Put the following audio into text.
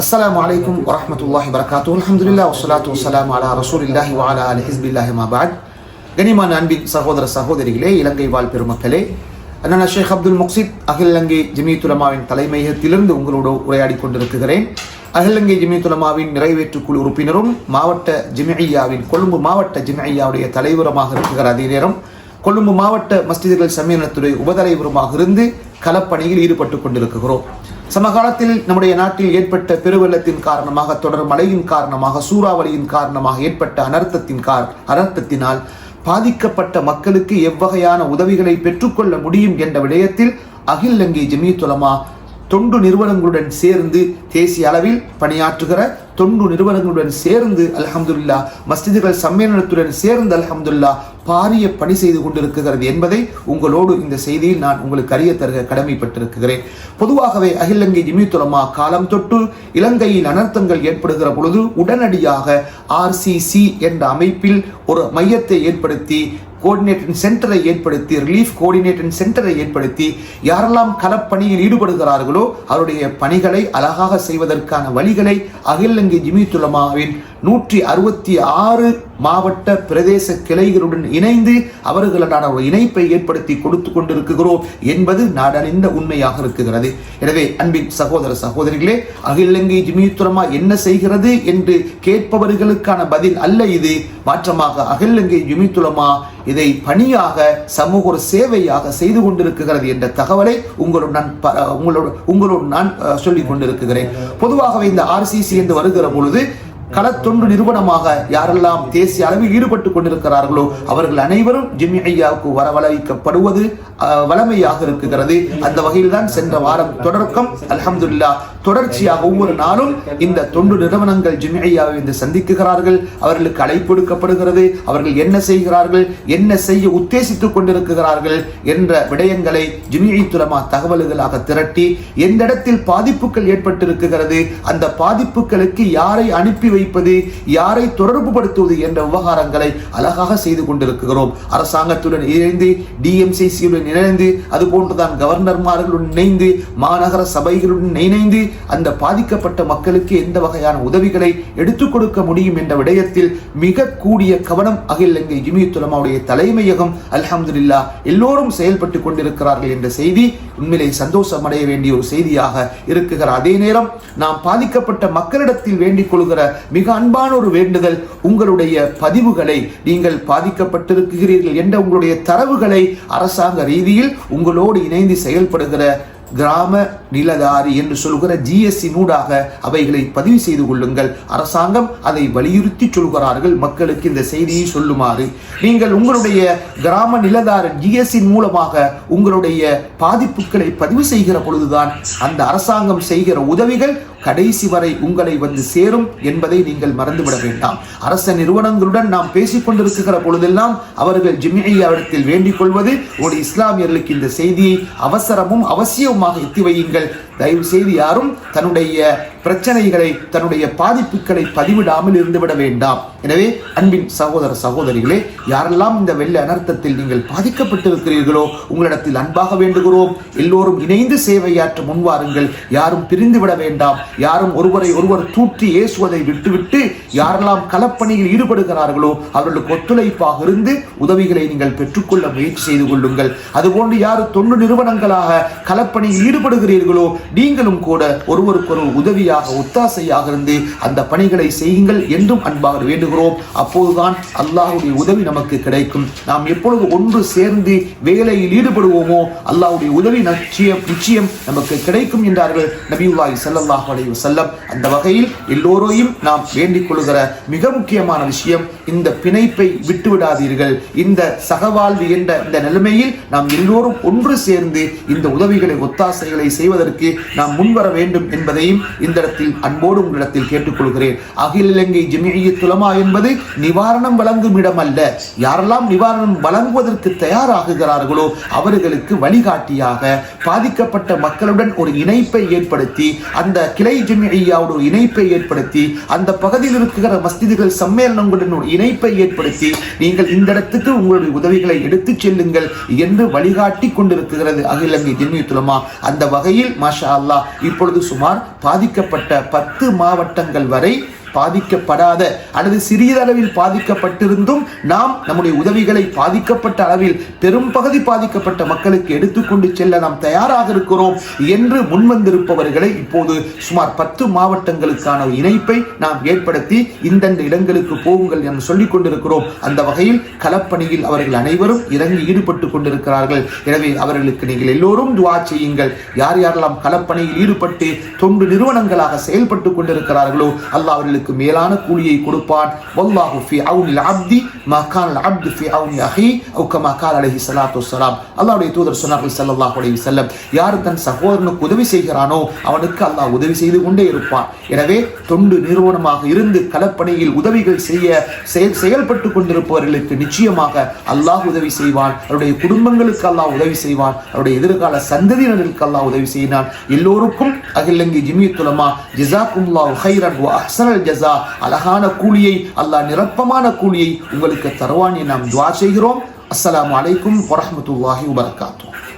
السلام عليكم ورحمة الله وبركاته. الحمد لله والصلاة والسلام على رسول الله وعلى آل حزب الله ما بعد. கனிமான அன்பின் சகோதர சகோதரிகளே, இலங்கை வாழ் பெருமக்களே, அண்ணா ஷேக் அப்துல் முக்சித் அகில இலங்கை ஜமியத் உலமாவின் தலைமையகத்திலிருந்து உங்களோடு உரையாடி கொண்டிருக்கிறேன். அகில இலங்கை ஜமியத் உலமாவின் நிறைவேற்றுக்குழு உறுப்பினரும் மாவட்ட ஜமியாவின் கொழும்பு மாவட்ட ஜமியாவுடைய தலைவருமாக இருக்கிற அதே நேரம் கொழும்பு மாவட்ட மஸ்ஜிதுகள் சம்மேளனத்துடைய உபதலைவருமாக இருந்து களப்பணியில் ஈடுபட்டு கொண்டிருக்கிறோம். சமகாலத்தில் நம்முடைய நாட்டில் ஏற்பட்ட பெருவெள்ளத்தின் காரணமாக, தொடர் மழையின் காரணமாக, சூறாவளியின் காரணமாக ஏற்பட்ட அனர்த்தத்தினால் பாதிக்கப்பட்ட மக்களுக்கு எவ்வகையான உதவிகளை பெற்றுக்கொள்ள முடியும் என்ற விடயத்தில் அகில இலங்கை ஜமியத் உலமா தொண்டு நிறுவனங்களுடன் சேர்ந்து, தேசிய அளவில் பணியாற்றுகிற தொண்டு நிறுவனங்களுடன் சேர்ந்து அல்ஹம்துலில்லாஹ், மஸ்ஜிதுகள் சம்மேளனத்துடன் சேர்ந்து அல்ஹம்துலில்லாஹ் பாரிய பணி செய்து கொண்டிருக்கிறது என்பதை உங்களோடு இந்த செய்தியில் நான் உங்களுக்கு அறிய தருக கடமைப்பட்டிருக்கிறேன். பொதுவாகவே அகில இலங்கை ஜமியத் உலமா காலம் தொட்டு இலங்கையில் அனர்த்தங்கள் ஏற்படுகிற பொழுது உடனடியாக RCC என்ற அமைப்பில் ஒரு மையத்தை ஏற்படுத்தி, கோஆர்டினேட்டிங் சென்டரை ஏற்படுத்தி, ரிலீஃப் கோஆர்டினேட்டிங் சென்டரை ஏற்படுத்தி, யாரெல்லாம் களப்பணியில் ஈடுபடுகிறார்களோ அவருடைய பணிகளை அழகாக செய்வதற்கான வழிகளை அகில இலங்கை ஜமியத் உலமாவின் 166 மாவட்ட பிரதேச கிளைகளுடன் இணைந்து அவர்களுடான ஒரு இணைப்பை ஏற்படுத்தி கொடுத்து கொண்டிருக்கிறோம் என்பது நாடறிந்த உண்மையாக இருக்கிறது. எனவே அன்பின் சகோதர சகோதரிகளே, அகில இலங்கை ஜமியத் உலமா என்ன செய்கிறது என்று கேட்பவர்களுக்கான பதில் அல்ல இது. மாற்றமாக அகில இலங்கை ஜமியத் உலமா இதை பணியாக, சமூக ஒரு சேவையாக செய்து கொண்டிருக்கிறது என்ற தகவலை உங்களோடு நான் சொல்லிக் கொண்டிருக்கிறேன். பொதுவாகவே இந்த RCC என்று வருகிற பொழுது களத்தொண்டு நிறுவனமாக யாரெல்லாம் தேசிய அளவில் ஈடுபட்டு கொண்டிருக்கிறார்களோ அவர்கள் அனைவரும் ஜமியாவுக்கு வரவழைக்கப்படுவது வளமையாக இருக்கிறது. அந்த வகையில் தான் சென்ற வாரம் தொடக்கம் அல்ஹம்துலில்லாஹ் தொடர்ச்சியாக ஒவ்வொரு நாளும் இந்த தொண்டு நிறுவனங்கள் ஜமியாவை வந்து சந்திக்கிறார்கள். அவர்களுக்கு அழைப்பு விடுக்கப்படுகிறது. அவர்கள் என்ன செய்கிறார்கள், என்ன செய்ய உத்தேசித்துக் கொண்டிருக்கிறார்கள் என்ற விடயங்களை ஜமியத் உலமா தகவல்களாக திரட்டி, எந்த இடத்தில் பாதிப்புகள் ஏற்பட்டிருக்கிறது, அந்த பாதிப்புகளுக்கு யாரை அனுப்பி வைப்பது, யாரை தொடர்பு படுத்துவது என்ற விவகாரங்களை அழகாக செய்து கொண்டிருக்கிறோம். அரசாங்கத்துடன் இணைந்து, DMCC-யுடன் இணைந்து, அதுபோன்றுதான் கவர்னர்மார்களுடன் இணைந்து, மாநகர சபைகளுடன் இணைந்து அந்த பாதிக்கப்பட்ட மக்களுக்கு எந்த வகையான உதவிகளை எடுத்துக் கொடுக்க முடியும் என்ற விடயத்தில் மிக கூடிய கவனம் அகில இலங்கை ஜமியத் உலமாவுடைய தலைமையகம் அல்ஹம்துலில்லாஹ் எல்லோரும் செயல்பட்டு கொண்டிருக்கிறார்கள் என்ற செய்தி உண்மையிலே சந்தோஷம் அடைய வேண்டிய ஒரு செய்தியாக இருக்குகிற அதே நேரம், நாம் பாதிக்கப்பட்ட மக்களிடத்தில் வேண்டிக் கொள்கிற மிக அன்பான ஒரு வேண்டுதல், உங்களுடைய பதிவுகளை, நீங்கள் பாதிக்கப்பட்டிருக்கிறீர்கள் என்ற உங்களுடைய தரவுகளை அரசாங்க ரீதியில் உங்களோடு இணைந்து செயல்படுகிற கிராம நிலதாரி என்று சொல்கிற GSC நூடாக அவைகளை பதிவு செய்து கொள்ளுங்கள். அரசாங்கம் அதை வலியுறுத்தி சொல்கிறார்கள், மக்களுக்கு இந்த செய்தியை சொல்லுமாறு. நீங்கள் உங்களுடைய கிராம நிலதார GSC மூலமாக உங்களுடைய பாதிப்புகளை பதிவு செய்கிற பொழுதுதான் அந்த அரசாங்கம் செய்கிற உதவிகள் கடைசி வரை உங்களை வந்து சேரும் என்பதை நீங்கள் மறந்துவிட வேண்டாம். அரச நிறுவனங்களுடன் நாம் பேசிக் கொண்டிருக்கிற பொழுதெல்லாம் அவர்கள் ஜமியாவிடத்தில் வேண்டிக் கொள்வது, ஒரு இஸ்லாமியர்களுக்கு இந்த செய்தியை அவசரமும் அவசியமாக எத்தி வையுங்கள். தயவு செய்து யாரும் தன்னுடைய பிரச்சனைகளை, தன்னுடைய பாதிப்புகளை பதிவிடாமல் இருந்துவிட வேண்டாம். எனவே அன்பின் சகோதர சகோதரிகளே, யாரெல்லாம் இந்த வெள்ள அனர்த்தத்தில் நீங்கள் பாதிக்கப்பட்டிருக்கிறீர்களோ உங்களிடத்தில் அன்பாக வேண்டுகிறோம், எல்லோரும் இணைந்து சேவையாற்ற முன்வாருங்கள். யாரும் பிரிந்துவிட வேண்டாம். யாரும் ஒருவரை ஒருவர் தூற்றி ஏசுவதை விட்டுவிட்டு யாரெல்லாம் களப்பணியில் ஈடுபடுகிறார்களோ அவர்களுக்கு ஒத்துழைப்பாக இருந்து உதவிகளை நீங்கள் பெற்றுக்கொள்ள முயற்சி செய்து கொள்ளுங்கள். அதுபோன்று யார் தொண்டு நிறுவனங்களாக களப்பணியில் ஈடுபடுகிறீர்களோ நீங்களும் கூட ஒருவருக்கொரு உதவியாக, ஒத்தாசையாக இருந்து அந்த பணிகளை செய்யுங்கள் என்றும் அன்பாக வேண்டுகிறோம். அப்போதுதான் அல்லாஹ்வுடைய உதவி நமக்கு கிடைக்கும். நாம் எப்பொழுது ஒன்று சேர்ந்து வேலையில் ஈடுபடுவோமோ அல்லாஹ்வுடைய உதவி நிச்சயம் நமக்கு கிடைக்கும் என்றார்கள் நபியுல்லாஹி ஸல்லல்லாஹு அலைஹி வஸல்லம். அந்த வகையில் எல்லோரையும் நாம் வேண்டிக் கொள்கிற மிக முக்கியமான விஷயம், இந்த பிணைப்பை விட்டுவிடாதீர்கள். இந்த சகவாழ்வு என்ற இந்த நிலைமையில் நாம் எல்லோரும் ஒன்று சேர்ந்து இந்த உதவிகளை, ஒத்தாசைகளை செய்வதற்கு நாம் முன்வர வேண்டும் என்பதையும் இந்த இடத்தில் அன்போடு உங்களிடத்தில் கேட்டுக்கொள்கிறேன். அகில இலங்கை ஜமியத் உலமா என்பது நிவாரணம் வழங்கும் இடம் அல்ல. யாரெல்லாம் நிவாரணம் வழங்குவதற்கு தயாராகுகிறார்களோ அவர்களுக்கு வழிகாட்டியாக, பாதிக்கப்பட்ட மக்களுடன் ஒரு இணைப்பை ஏற்படுத்தி, அந்த கிளை ஜமியாவோட ஒரு இணைப்பை ஏற்படுத்தி, அந்த பகுதியில் இருக்கிற மஸ்ஜிதுகள் சம்மேளனங்களுடன் ஒரு இணைப்பை ஏற்படுத்தி, நீங்கள் இந்த இடத்துக்கு உங்களுடைய உதவிகளை எடுத்துச் செல்லுங்கள் என்று வழிகாட்டி கொண்டிருக்கிறது அகில இலங்கை ஜமியத் உலமா. அந்த வகையில் மாஷா மாஷா அல்லாஹ் இப்பொழுது சுமார் பாதிக்கப்பட்ட 10 மாவட்டங்கள் வரை பாதிக்கப்படாத அல்லது சிறியளவில் பாதிக்கப்பட்டிருந்தும் நாம் நம்முடைய உதவிகளை பாதிக்கப்பட்ட அளவில் பெரும் பகுதி பாதிக்கப்பட்ட மக்களுக்கு எடுத்துக்கொண்டு செல்ல நாம் தயாராக இருக்கிறோம் என்று முன்வந்திருப்பவர்களை இப்போது சுமார் 10 மாவட்டங்களுக்கான இணைப்பை நாம் ஏற்படுத்தி இந்தந்த இடங்களுக்கு போகுங்கள் என்று சொல்லிக் கொண்டிருக்கிறோம். அந்த வகையில் களப்பணியில் அவர்கள் அனைவரும் இறங்கி ஈடுபட்டு கொண்டிருக்கிறார்கள். எனவே அவர்களுக்கு நீங்கள் எல்லோரும் துஆ செய்யுங்கள். யார் யாரெல்லாம் களப்பணியில் ஈடுபட்டு தொண்டு நிறுவனங்களாக செயல்பட்டு கொண்டிருக்கிறார்களோ அல்லாஹ் அவர்களுக்கு மேலான கூலியை கொடுப்பான். வல்லாஹு ஃபீ அவுனில் அப்தி மா கானல் அப்து ஃபீ அவுனி அஹி அவ் கமா கால அலைஹி ஸலாத்து வஸ்ஸலாம். அல்லாஹ்வுடைய தூதர் சொன்னார்கள் ஸல்லல்லாஹு அலைஹி வஸல்லம், யார் தன் சகோதரனுக்கு உதவி செய்கிறானோ அவனுக்கு அல்லாஹ் உதவி செய்து கொண்டே இருப்பான். எனவே தொண்டு நிறுவனமாக இருந்து களப்பணியில் உதவிகள் செயல்பட்டு கொண்டிருப்பவர்களுக்கு நிச்சயமாக அல்லாஹ் உதவி செய்வான். அவருடைய குடும்பங்களுக்கு அல்லாஹ் உதவி செய்வான். அவருடைய எதிர்கால சந்ததியினருக்கு அல்லாஹ் உதவி செய்வான். எல்லோருக்கும் அகிலங்கி ஜமியத்துல் உலமா ஜஸாக்குமுல்லாஹு கைரன் வ அஹ்ஸனல் ஜஸா, அழகான கூலியை அல்லாஹ் நிரப்பமான கூலியை உங்களுக்கு தருவான். நாம் துஆ செய்கிறோம். அஸ்ஸலாமு அலைக்கும் வரஹ்மத்துல்லாஹி வபரகாத்துஹு.